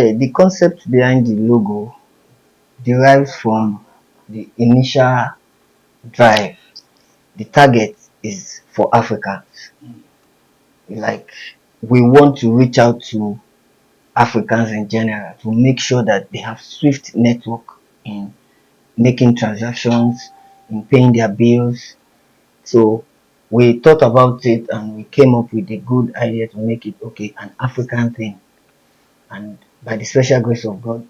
Yeah, the concept behind the logo derives from the initial drive. The target is for Africans. Like, we want to reach out to Africans in general to make sure that they have swift network in making transactions, in paying their bills. So we thought about it and we came up with a good idea to make it okay, an African thing. And by the special grace of God,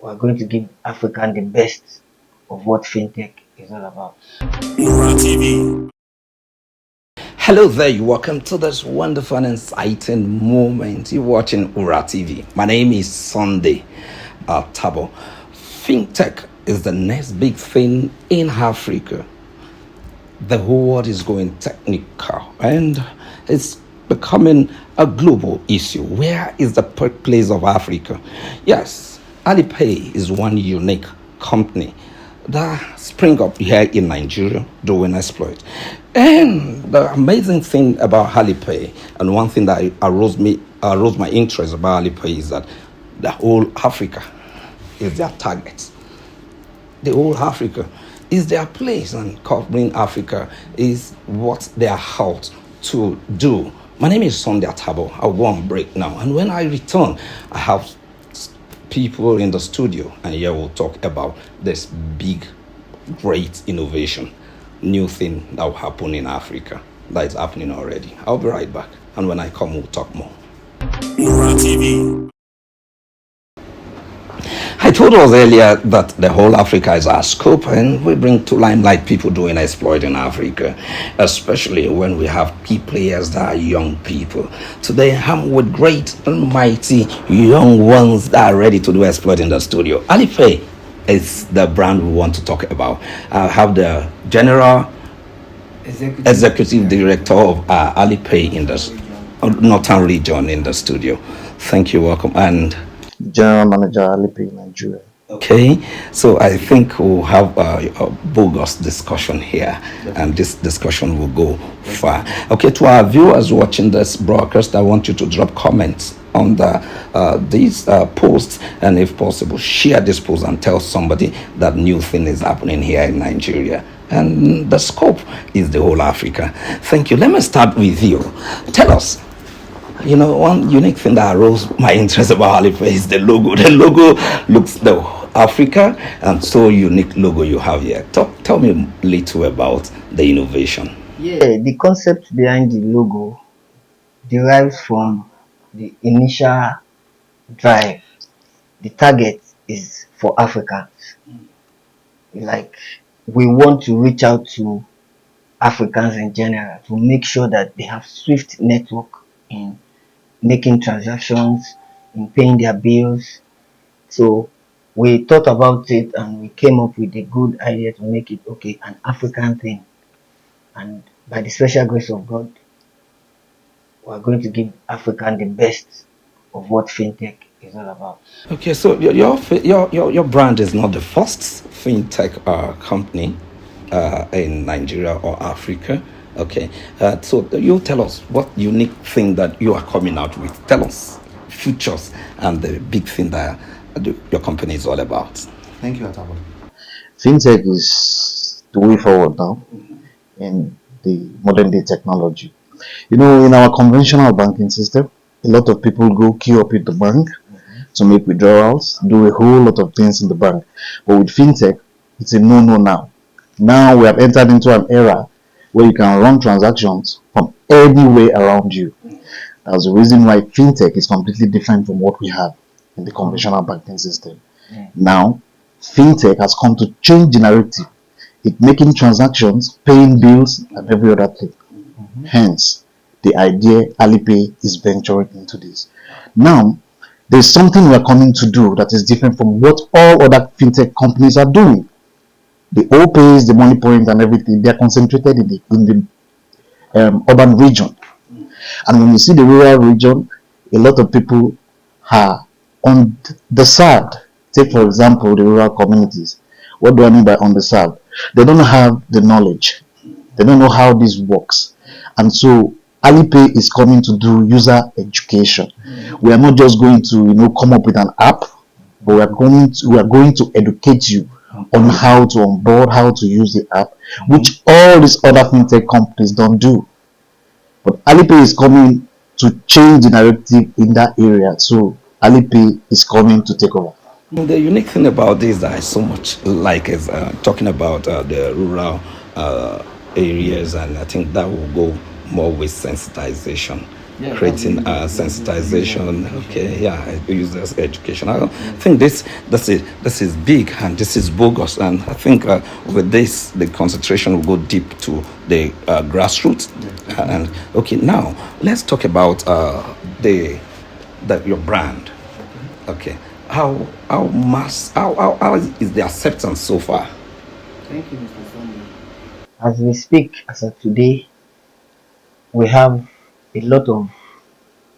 we are going to give African the best of what fintech is all about. Hello there, you welcome to this wonderful and exciting moment. You're watching Ura TV. My name is Sunday Tabo. Fintech is the next big thing in Africa. The whole world is going technical and it's becoming a global issue. Where is the birthplace of Africa? Yes, Alipay is one unique company that spring up here in Nigeria doing exploit. And the amazing thing about Alipay, and one thing that arose my interest about Alipay, is that the whole Africa is their target. The whole Africa is their place, and covering Africa is what they are out to do. My name is Sunday Tabo. I'll go on break now, and when I return, I have people in the studio, and here we'll talk about this big, great innovation, new thing that will happen in Africa that is happening already. I'll be right back, and when I come, we'll talk more. I told us earlier that the whole Africa is our scope, and we bring to limelight people doing exploit in Africa, especially when we have key players that are young people. Today, I'm with great and mighty young ones that are ready to do exploit in the studio. Alepay is the brand we want to talk about. I have the General Executive Director of Alepay in the Northern Region in the studio. Thank you, welcome. And General Manager Alepay Nigeria. okay, so I think we'll have a bogus discussion here, and this discussion will go far. Okay, to our viewers watching this broadcast, I want you to drop comments on these posts, and if possible, share this post and tell somebody that new thing is happening here in Nigeria. And the scope is the whole Africa. Thank you. Let me start with you. Tell us. You know, one unique thing that arose my interest about Alepay is the logo. The logo looks the Africa, and so unique logo you have here. Tell me a little about the innovation. Yeah, the concept behind the logo derives from the initial drive. The target is for Africans. Like, we want to reach out to Africans in general to make sure that they have swift network in making transactions, in paying their bills. So we thought about it and we came up with a good idea to make it okay, an African thing. And by the special grace of God, we are going to give African the best of what fintech is all about. Okay, so your brand is not the first fintech company in Nigeria or Africa. Okay, so you tell us what unique thing that you are coming out with. Tell us features and the big thing that your company is all about. Thank you, Atabo. Fintech is the way forward now in the modern day technology. You know, in our conventional banking system, a lot of people go queue up at the bank to make withdrawals, do a whole lot of things in the bank. But with fintech, it's a no-no now. Now we have entered into an era where you can run transactions from anywhere around you. That's the reason why fintech is completely different from what we have in the conventional banking system. Now, fintech has come to change the narrative. It's making transactions, paying bills, and every other thing. Hence, the idea Alipay is venturing into this. Now, there's something we're coming to do that is different from what all other fintech companies are doing. The pays, the money point, and everything, they're concentrated in the urban region. And when you see the rural region, a lot of people are underserved. Take, for example, the rural communities. What do I mean by underserved? They don't have the knowledge. They don't know how this works. And so Alipay is coming to do user education. We are not just going to, come up with an app, but we are going to educate you on how to onboard, how to use the app, which all these other fintech companies don't do. But Alipay is coming to change the narrative in that area. So Alipay is coming to take over. The unique thing about this that I so much like is talking about the rural areas, and I think that will go more with sensitization. Creating sensitization, okay, yeah, I use this education. I think this is big and this is bogus, and I think with this the concentration will go deep to the grassroots. And okay, now let's talk about your brand. Okay, how is the acceptance so far? Thank you, Mr. Sunday. As we speak, as of today, we have a lot of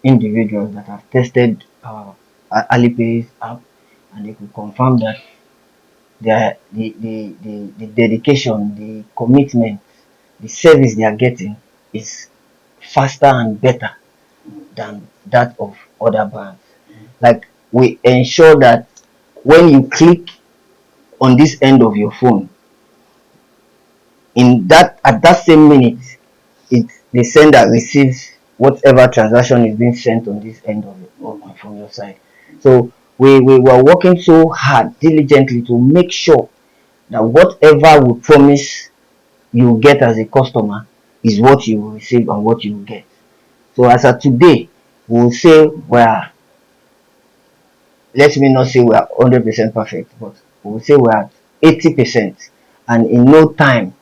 individuals that have tested our Alipay's app, and they could confirm that the dedication, the commitment, the service they are getting is faster and better than that of other brands. Like, we ensure that when you click on this end of your phone, at that same minute, the sender receives whatever transaction is being sent on this end of it from your side. So we were working so hard diligently to make sure that whatever we promise you get as a customer is what you will receive and what you will get. So as of today, we will say let me not say we are 100% perfect, but we will say we are 80%, and in no time,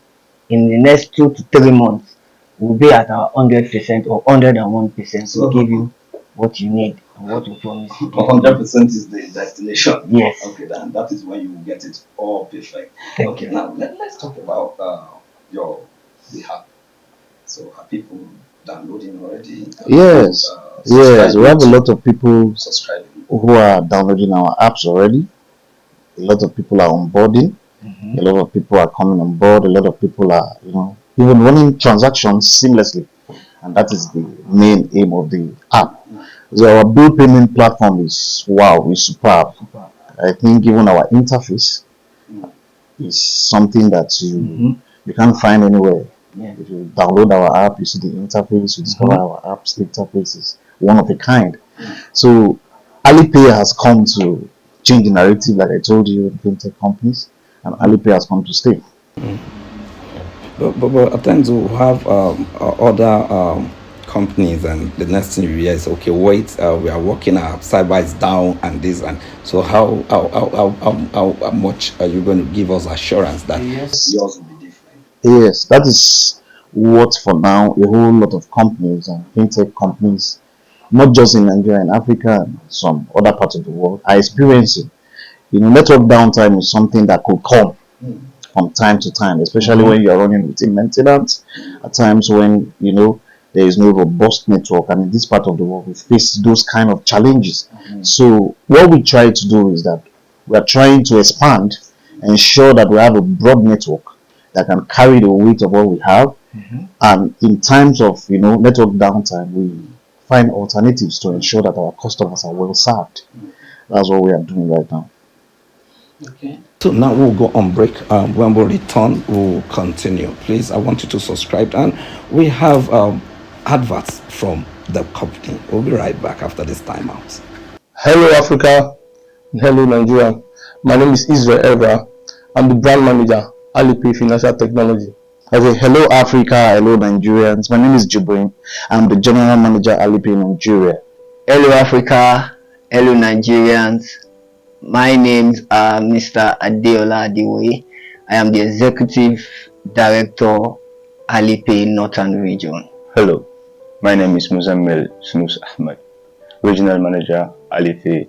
in the next 2 to 3 months, we'll be at our 100% or 101% to give you what you need and what we promise you. 100% is the destination. Yes. Okay, then that is when you will get it all perfect. Thank you. Now let's talk about the app. So are people downloading already? Yes, yes, we have a lot of people subscribing who are downloading our apps already. A lot of people are onboarding. A lot of people are coming on board. A lot of people are, even running transactions seamlessly, and that is the main aim of the app. So our bill payment platform is superb. I think even our interface is something that you can't find anywhere. Yeah. If you download our app, you see the interface, you discover our app's interface is one of a kind. So Alipay has come to change the narrative, like I told you, in fintech companies, and Alipay has come to stay. But at times we have other companies, and the next thing you hear is, okay, wait, we are working, our cyber is down, and this, and so how much are you going to give us assurance that yours will be different? Yes, that is what for now a whole lot of companies and fintech companies, not just in Nigeria, in Africa and some other parts of the world, are experiencing. Network downtime is something that could come from time to time, especially when you are running routine maintenance. At times when there is no robust network, and in this part of the world we face those kind of challenges. So what we try to do is that we are trying to expand, ensure that we have a broad network that can carry the weight of what we have, and in times of network downtime, we find alternatives to ensure that our customers are well served. That's what we are doing right now. Okay. So now we'll go on break. When we return, we'll continue. Please, I want you to subscribe, and we have adverts from the company. We'll be right back after this timeout. Hello Africa, hello Nigeria. My name is Israel Evra. I'm the brand manager, Alepay Financial Technology. I say hello Africa, hello Nigerians. My name is Jibrin. I'm the general manager, Alepay Nigeria. Hello Africa, hello Nigerians. My name's Mr. Adeola Adewoye. I am the executive director, Alepay Northern Region. Hello, my name is Muzammil Snus Ahmed, regional manager, Alepay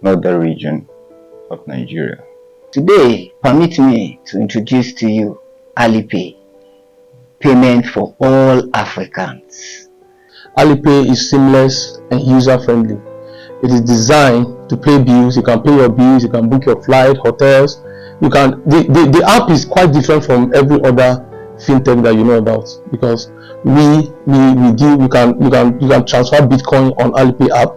Northern Region of Nigeria. Today, permit me to introduce to you Alepay, payment for all Africans. Alepay is seamless and user-friendly. It is designed to pay bills. You can pay your bills, you can book your flight, hotels. The app is quite different from every other fintech that you know about, because we do you can transfer Bitcoin on Alipay app.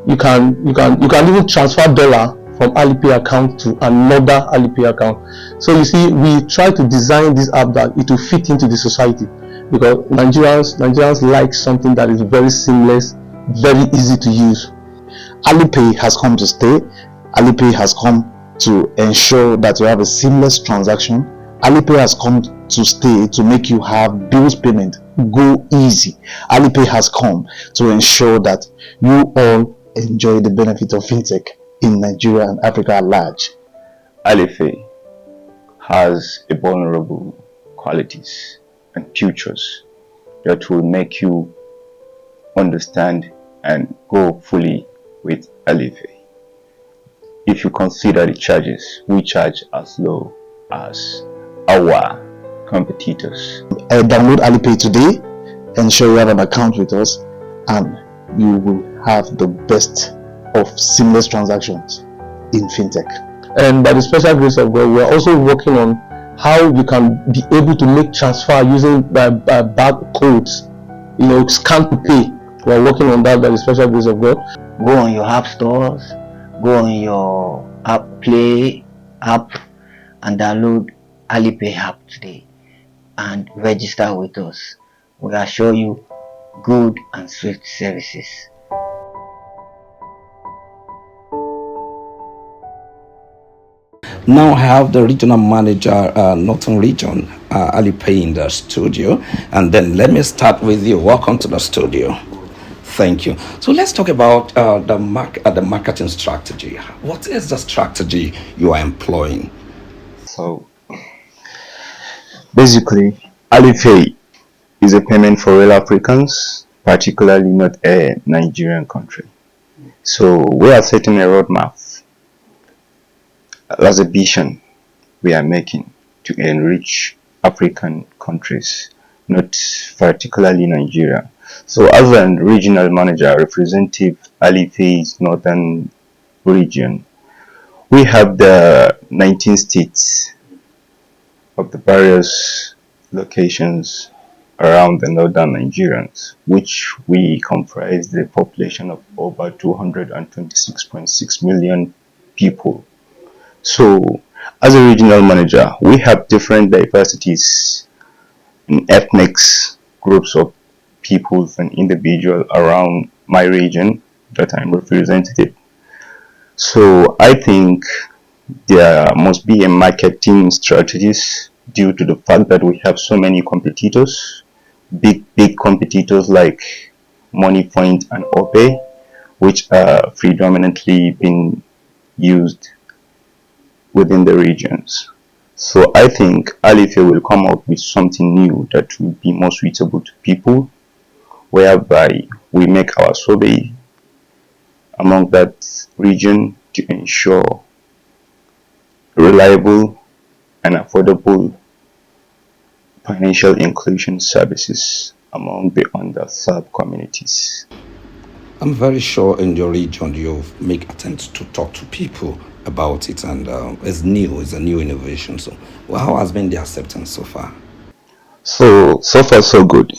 You can even transfer dollar from Alipay account to another Alipay account. So you see, we try to design this app that it will fit into the society, because Nigerians like something that is very seamless, very easy to use. Alipay has come to stay. Alipay has come to ensure that you have a seamless transaction. Alipay has come to stay to make you have bills payment go easy. Alipay has come to ensure that you all enjoy the benefit of fintech in Nigeria and Africa at large. Alepay has a vulnerable qualities and features that will make you understand and go fully with Alepay. If you consider the charges, we charge as low as our competitors. Download Alipay today, ensure you have an account with us, and you will have the best of seamless transactions in fintech. And by the special grace of God, we are also working on how you can be able to make transfer using barcodes, scan to pay. We are working on that by the special grace of God. Go on your app stores, go on your app play app and download Alepay app today and register with us. We assure you good and swift services. Now I have the regional manager, Northern Region, Alepay, in the studio. And then let me start with you. Welcome to the studio. Thank you. So let's talk about the marketing strategy. What is the strategy you are employing? So basically, Alepay is a payment for real Africans, particularly not a Nigerian country. So we are setting a roadmap as a vision we are making to enrich African countries, not particularly Nigeria. So as a regional manager representative Alepay's Northern Region, we have the 19 states of the various locations around the northern Nigerians, which we comprise the population of over 226.6 million people. So as a regional manager, we have different diversities in ethnic groups of peoples and individuals around my region that I'm representative. So I think there must be a marketing strategies due to the fact that we have so many competitors, big competitors like MoneyPoint and Opay, which are predominantly being used within the regions. So I think Alepay will come out with something new that will be more suitable to people, whereby we make our survey among that region to ensure reliable and affordable financial inclusion services among the underserved communities. I'm very sure in your region you make attempts to talk to people about it, and it's a new innovation. So how has been the acceptance so far? So far so good.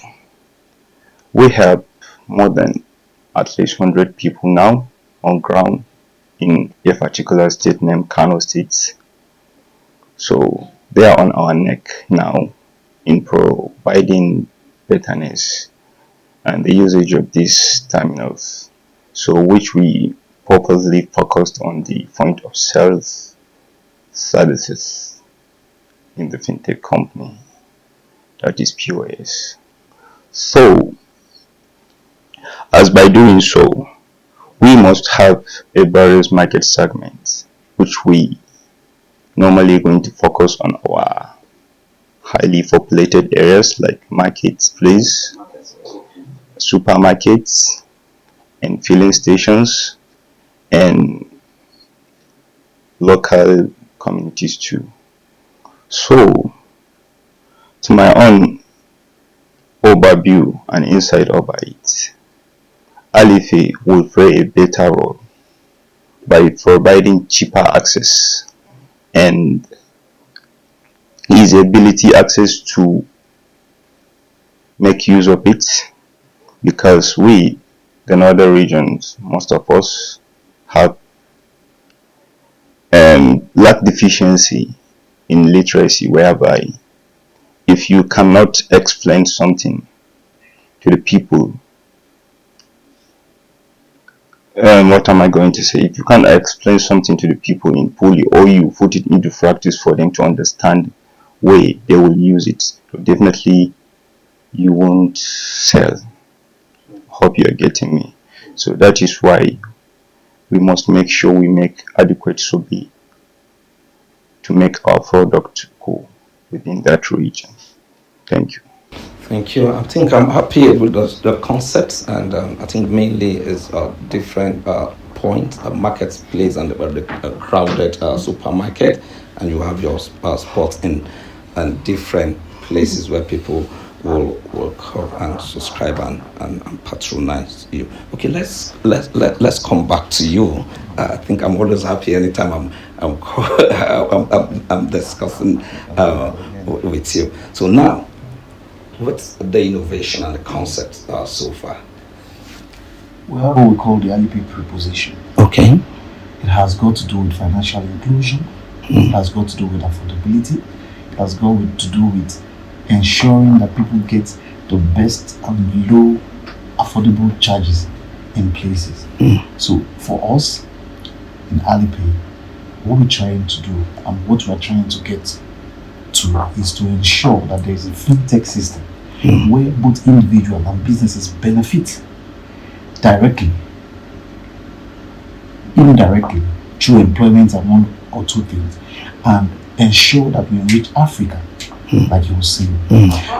We have more than at least 100 people now on ground in a particular state named Kano State. So they are on our neck now in providing betterness and the usage of these terminals, so which we purposely focused on the point of sales services in the fintech company, that is POS. So as by doing so, we must have a various market segments which we normally going to focus on our highly populated areas like marketplace, supermarkets, and filling stations, and local communities too. So, to my own overview and insight over it, Alepay will play a better role by providing cheaper access and easy ability access to make use of it, because we, the northern regions, most of us have lack deficiency in literacy, whereby if you cannot explain something to the people, what am I going to say? If you can't explain something to the people in fully, or you put it into practice for them to understand way they will use it, so definitely you won't sell. Hope you are getting me. So that is why we must make sure we make adequate survey to make our product go within that region. Thank you. Thank you. I think I'm happy with the concepts, and I think mainly is a different point, a marketplace and a crowded supermarket, and you have your spots in different places where people will come and subscribe and patronize you. Okay, let's come back to you. I think I'm always happy anytime I'm discussing with you. So now, what's the innovation and the concept so far? We have what we call the Alepay proposition. Okay. It has got to do with financial inclusion. It has got to do with affordability. It has got to do with ensuring that people get the best and low affordable charges in places. So for us in Alepay, what we're trying to do and what we're trying to get to is to ensure that there is a fintech system where both individuals and businesses benefit directly, indirectly, through employment and one or two things, and ensure that we enrich Africa, like you were saying.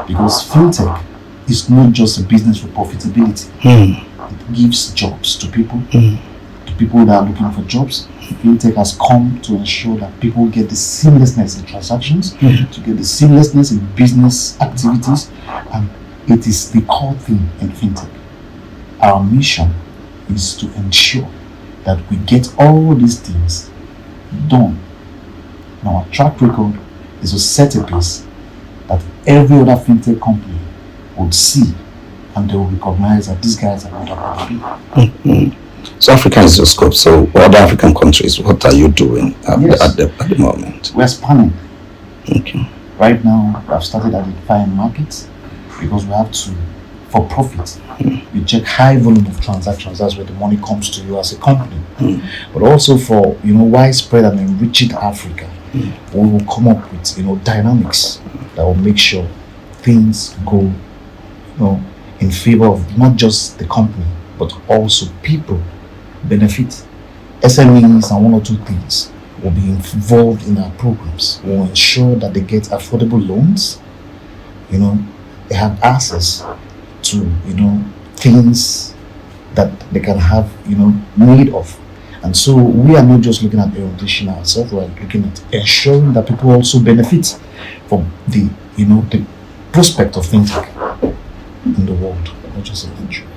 Because fintech is not just a business for profitability. It gives jobs to people, that are looking for jobs. Fintech has come to ensure that people get the seamlessness in transactions, to get the seamlessness in business activities, and it is the core thing in fintech. Our mission is to ensure that we get all these things done. Now, our track record is to set a pace that every other fintech company would see, and they will recognize that these guys are not about to. So Africa is your scope. So other African countries, what are you doing at the moment? We're spanning. Okay. Right now, we have started identifying markets because we have to, for profit, you check high volume of transactions. That's where the money comes to you as a company. But also for widespread and enriching Africa, we will come up with dynamics that will make sure things go in favor of not just the company but also people benefit. SMEs and one or two things will be involved in our programs. We will ensure that they get affordable loans. They have access to things that they can have need of. And so we are not just looking at enriching ourselves, we are looking at ensuring that people also benefit from the the prospect of fintech in the world, not just in Nigeria.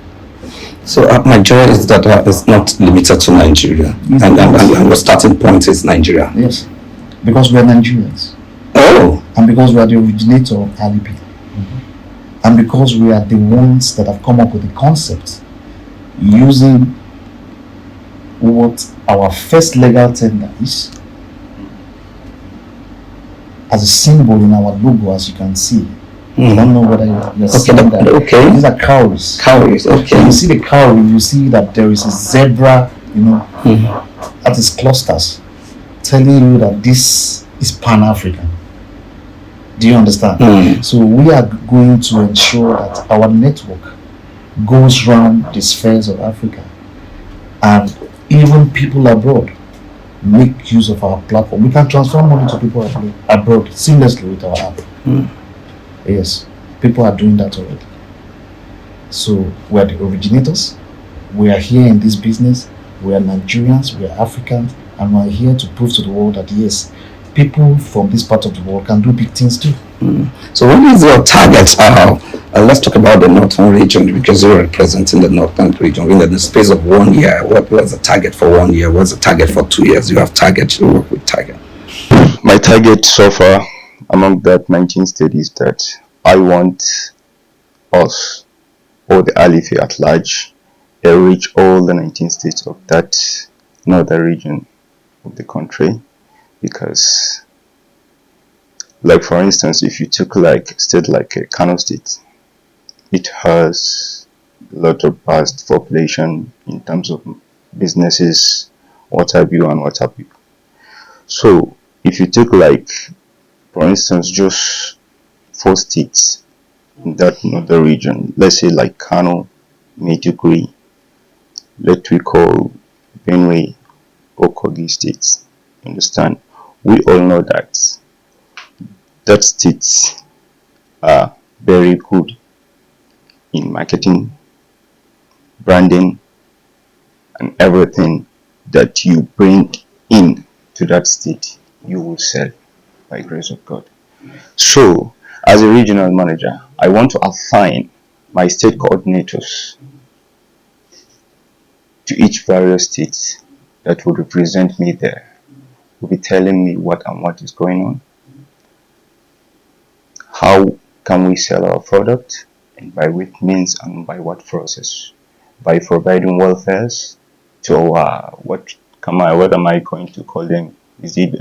So Nigeria is not limited to Nigeria, and the starting point is Nigeria. Yes, because we are Nigerians. Oh, and because we are the originator of Alepay, and because we are the ones that have come up with the concept using what our first legal tender is as a symbol in our logo, as you can see. I don't know whether you're seeing that. Okay. These are cowries. Cowries, okay. So you see the cowrie, you see that there is a zebra, at its clusters, telling you that this is Pan-African. Do you understand? So we are going to ensure that our network goes around the spheres of Africa, and even people abroad make use of our platform. We can transfer money to people abroad seamlessly with our app. Yes, people are doing that already. So we are the originators. We are here in this business. We are Nigerians, we are Africans, and we are here to prove to the world that yes, people from this part of the world can do big things too. So what is your target? Let's talk about the northern region, because you're representing the northern region. In the space of 1 year, what was the target for 1 year? What's the target for 2 years? You have targets, you work with target. My target so far among that 19 studies that I want us, or the Alepay at large, reach all the 19 states of that northern region of the country. Because, like for instance, if you took like a state like Kano State, it has a lot of vast population in terms of businesses, what have you and what have you. So if you take like, for instance, just 4 states in that northern region, let's say like Kano, Maiduguri, let we call Benue or Kogi states. Understand? We all know that states are very good in marketing, branding, and everything that you bring in to that state, you will sell by grace of God. So, as a regional manager, I want to assign my state coordinators to each various states that would represent me there, will be telling me what and what is going on, how can we sell our product, and by which means and by what process, by providing welfares to our what am I going to call them? Is it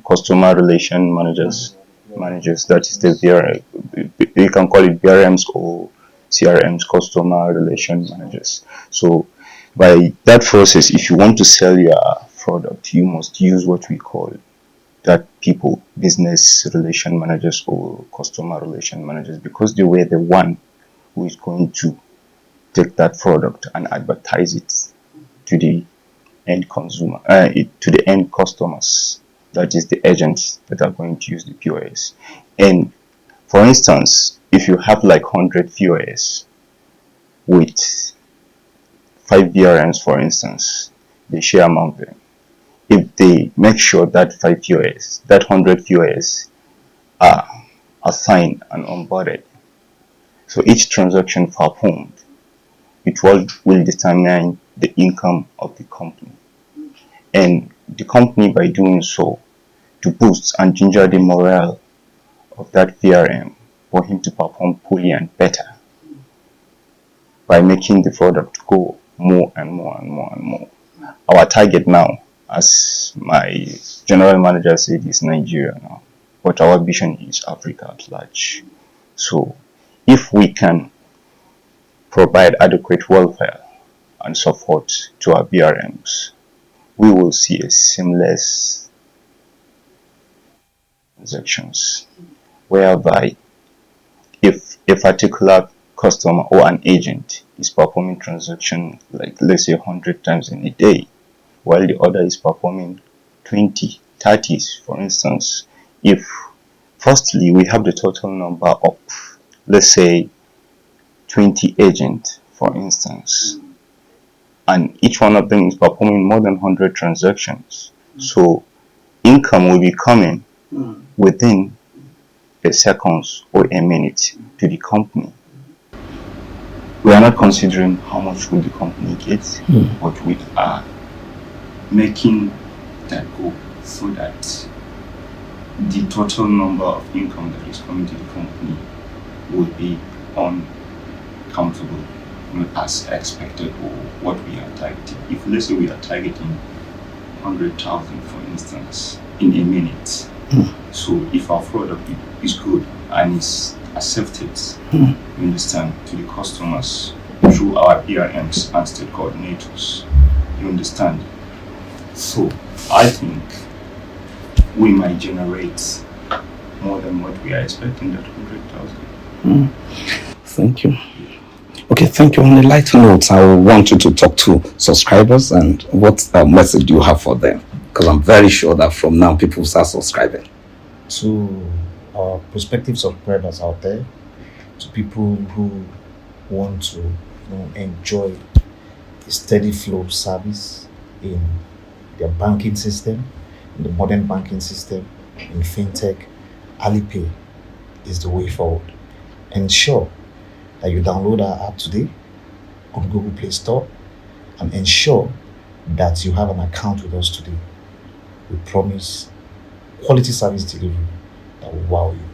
customer relation managers? Managers, that is the you can call it BRMs or CRMs, customer relation managers. So by that process, if you want to sell your product, you must use what we call that people, business relation managers or customer relation managers, because they were the one who is going to take that product and advertise it to the end consumer, to the end customers. That is the agents that are going to use the POS. And for instance, if you have like 100 POS with 5 BRMs, for instance, they share among them. If they make sure that 5 POS, that 100 POS are assigned and onboarded, so each transaction performed, it will determine the income of the company. And the company, by doing so, to boost and ginger the morale of that VRM for him to perform fully and better by making the product go more and more and more and more. Our target now, as my general manager said, is Nigeria now, but our vision is Africa at large. So if we can provide adequate welfare and support to our BRMs, we will see a seamless transactions, whereby if a particular customer or an agent is performing transaction like let's say 100 times in a day, while the other is performing 20, 30s, for instance, if firstly we have the total number of, let's say, 20 agents, for instance, and each one of them is performing more than 100 transactions, so income will be coming within a seconds or a minute to the company. We are not considering how much will the company get, but we are making that go so that the total number of income that is coming to the company will be uncountable, not as expected or what we are targeting. If let's say we are targeting 100,000, for instance, in a minute, so if our product is good and is accepted, you understand, to the customers through our PRMs and state coordinators, you understand. So I think we might generate more than what we are expecting, that 100,000. Thank you. Okay, thank you. On a lighter note, I want you to talk to subscribers, and what message do you have for them? Because I'm very sure that from now people will start subscribing. To our prospective subscribers out there, to people who want to enjoy a steady flow of service in their banking system, in the modern banking system, in fintech, Alepay is the way forward. Ensure that you download our app today on Google Play Store, and ensure that you have an account with us today. We promise quality service delivery that will wow you.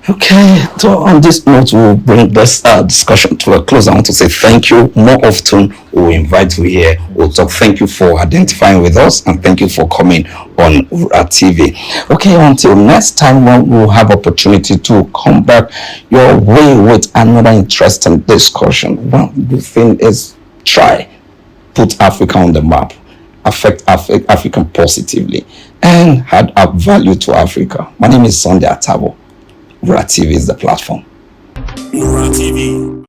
Okay, so on this note, we'll bring this discussion to a close. I want to say thank you. More often, we'll invite you here. We'll talk. Thank you for identifying with us, and thank you for coming on Ura TV. Okay, until next time, when we'll have opportunity to come back your way with another interesting discussion. One good thing is try put Africa on the map, affect African positively, and add up value to Africa. My name is Sunday Atabo. Ura TV is the platform. Ura TV.